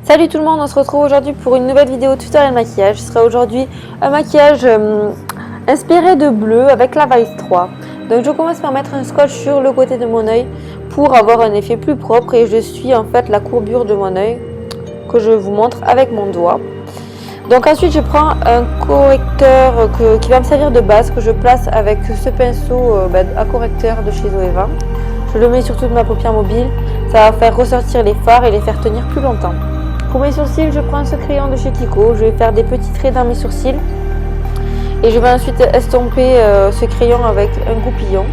Salut tout le monde, on se retrouve aujourd'hui pour une nouvelle vidéo tutoriel maquillage. Ce sera aujourd'hui un maquillage inspiré de bleu avec la Vice 3. Donc je commence par mettre un scotch sur le côté de mon œil pour avoir un effet plus propre et je suis en fait la courbure de mon œil que je vous montre avec mon doigt. Donc ensuite je prends un correcteur qui va me servir de base que je place avec ce pinceau à correcteur de chez Zoeva. Je le mets sur toute ma paupière mobile, ça va faire ressortir les fards et les faire tenir plus longtemps. Pour mes sourcils, je prends ce crayon de chez Kiko, je vais faire des petits traits dans mes sourcils et je vais ensuite estomper ce crayon avec un goupillon.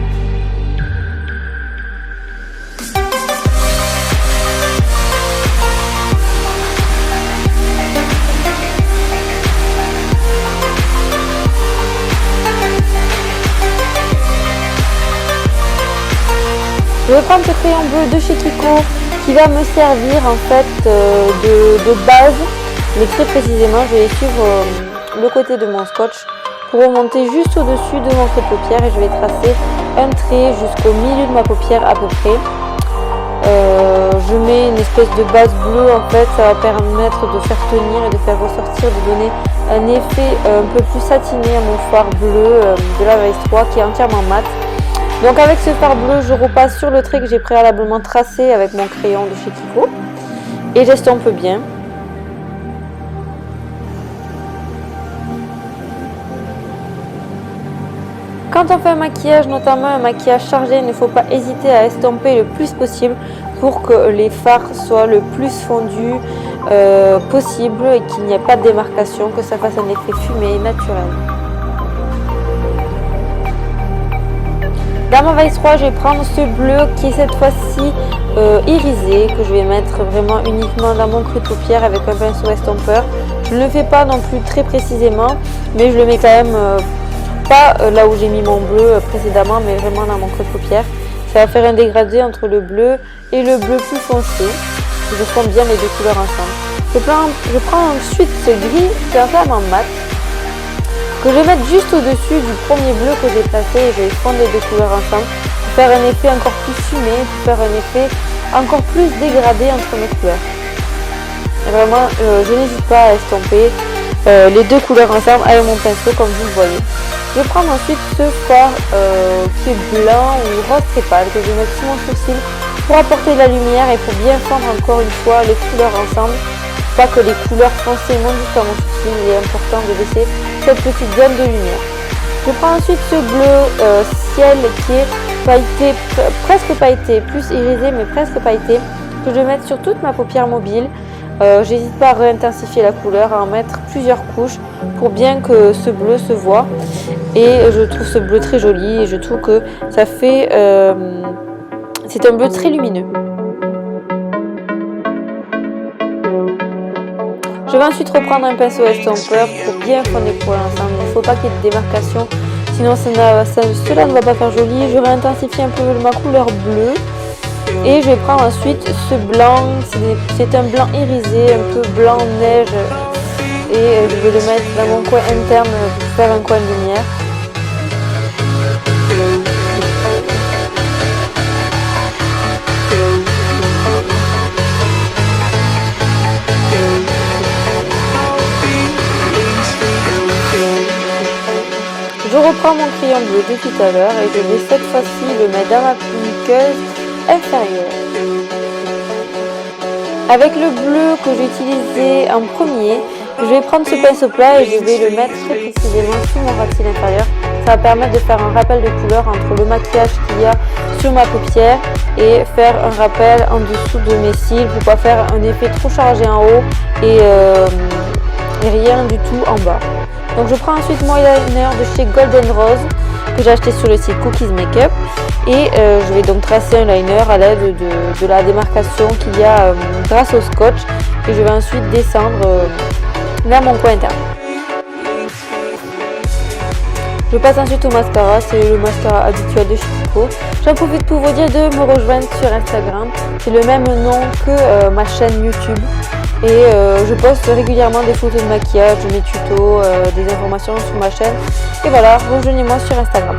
Je vais prendre ce crayon bleu de chez Kiko qui va me servir en fait de base, mais très précisément je vais suivre le côté de mon scotch pour remonter juste au-dessus de mon trait de paupière et je vais tracer un trait jusqu'au milieu de ma paupière à peu près. Je mets une espèce de base bleue, en fait ça va permettre de faire tenir et de faire ressortir, de donner un effet un peu plus satiné à mon fard bleu de la Vice 3 qui est entièrement mat. Donc avec ce fard bleu, je repasse sur le trait que j'ai préalablement tracé avec mon crayon de chez Kiko et j'estompe bien. Quand on fait un maquillage, notamment un maquillage chargé, il ne faut pas hésiter à estomper le plus possible pour que les fards soient le plus fondus possible et qu'il n'y ait pas de démarcation, que ça fasse un effet fumé naturel. Dans ma Vice 3, je vais prendre ce bleu qui est cette fois-ci irisé, que je vais mettre vraiment uniquement dans mon creux de paupière avec un pinceau estompeur. Je ne le fais pas non plus très précisément, mais je le mets quand même pas là où j'ai mis mon bleu précédemment, mais vraiment dans mon creux de paupière. Ça va faire un dégradé entre le bleu et le bleu plus foncé. Je fonde bien les deux couleurs ensemble. Je prends ensuite ce gris qui est entièrement mat, que je vais mettre juste au-dessus du premier bleu que j'ai placé et je vais fondre les deux couleurs ensemble pour faire un effet encore plus fumé, pour faire un effet encore plus dégradé entre mes couleurs. Et vraiment, je n'hésite pas à estomper les deux couleurs ensemble avec mon pinceau comme vous le voyez. Je vais prendre ensuite ce fard qui est blanc ou rose très pâle que je vais mettre sur mon sourcil pour apporter de la lumière et pour bien fondre encore une fois les couleurs ensemble. Pas que les couleurs foncées montent jusqu'à mon sourcil, il est important de laisser cette petite zone de lumière. Je prends ensuite ce bleu ciel qui est pailleté, presque pailleté, plus irisé mais presque pailleté, que je vais mettre sur toute ma paupière mobile. J'hésite pas à réintensifier la couleur, à en mettre plusieurs couches pour bien que ce bleu se voit. Et je trouve ce bleu très joli et je trouve que ça fait... c'est un bleu très lumineux. Je vais ensuite reprendre un pinceau estompeur pour bien fondre les couleurs ensemble. Il ne faut pas qu'il y ait de démarcation, sinon cela ne va pas faire joli. Je réintensifie un peu ma couleur bleue. Et je vais prendre ensuite ce blanc, c'est un blanc irisé, un peu blanc neige. Et je vais le mettre dans mon coin interne pour faire un coin de lumière. Je reprends mon crayon bleu de tout à l'heure et je vais cette fois-ci le mettre dans ma piqueuse inférieure. Avec le bleu que j'ai utilisé en premier, je vais prendre ce pinceau plat et je vais le mettre très précisément sous mon ras de cils inférieur. Ça va permettre de faire un rappel de couleur entre le maquillage qu'il y a sur ma paupière et faire un rappel en dessous de mes cils pour pas faire un effet trop chargé en haut et rien du tout en bas. Donc je prends ensuite mon eyeliner de chez Golden Rose que j'ai acheté sur le site Cookies Makeup et je vais donc tracer un liner à l'aide de la démarcation qu'il y a grâce au scotch et je vais ensuite descendre vers mon coin interne. Je passe ensuite au mascara, c'est le mascara habituel de chez Kiko. J'en profite pour vous dire de me rejoindre sur Instagram, c'est le même nom que ma chaîne YouTube. Et je poste régulièrement des photos de maquillage, de mes tutos, des informations sur ma chaîne. Et voilà, rejoignez-moi sur Instagram.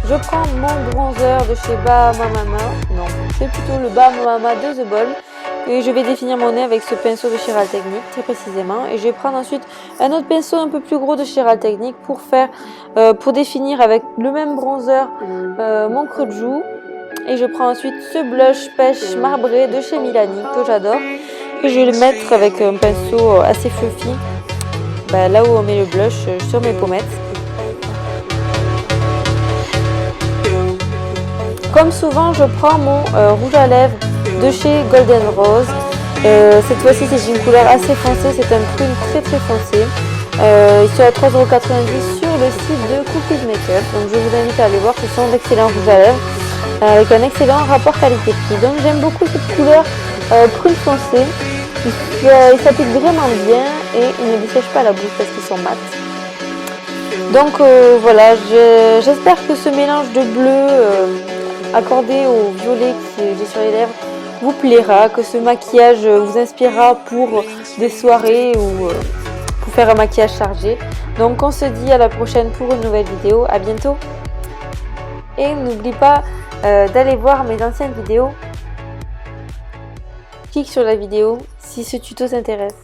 Je prends mon bronzer de chez Bahama, non, c'est plutôt le Bahama de The Ball. Et je vais définir mon nez avec ce pinceau de chez Real Techniques, très précisément. Et je vais prendre ensuite un autre pinceau un peu plus gros de chez Real Techniques pour définir avec le même bronzer mon creux de joue. Et je prends ensuite ce blush pêche marbré de chez Milani que j'adore. Et je vais le mettre avec un pinceau assez fluffy, là où on met le blush sur mes pommettes. Comme souvent, je prends mon rouge à lèvres de chez Golden Rose. Cette fois-ci, c'est une couleur assez foncée, c'est un prune très très foncé. Il est à 3,90 € sur le site de Cookies Makeup. Donc je vous invite à aller voir, ce sont d'excellents rouges à lèvres avec un excellent rapport qualité-prix. Donc j'aime beaucoup cette couleur prune foncée. Il s'applique vraiment bien et il ne dessèche pas la bouche parce qu'ils sont mat. Donc voilà, j'espère que ce mélange de bleu accordé au violet que j'ai sur les lèvres vous plaira, que ce maquillage vous inspirera pour des soirées ou pour faire un maquillage chargé. Donc on se dit à la prochaine pour une nouvelle vidéo, à bientôt et n'oublie pas d'aller voir mes anciennes vidéos. Clique sur la vidéo si ce tuto t'intéresse.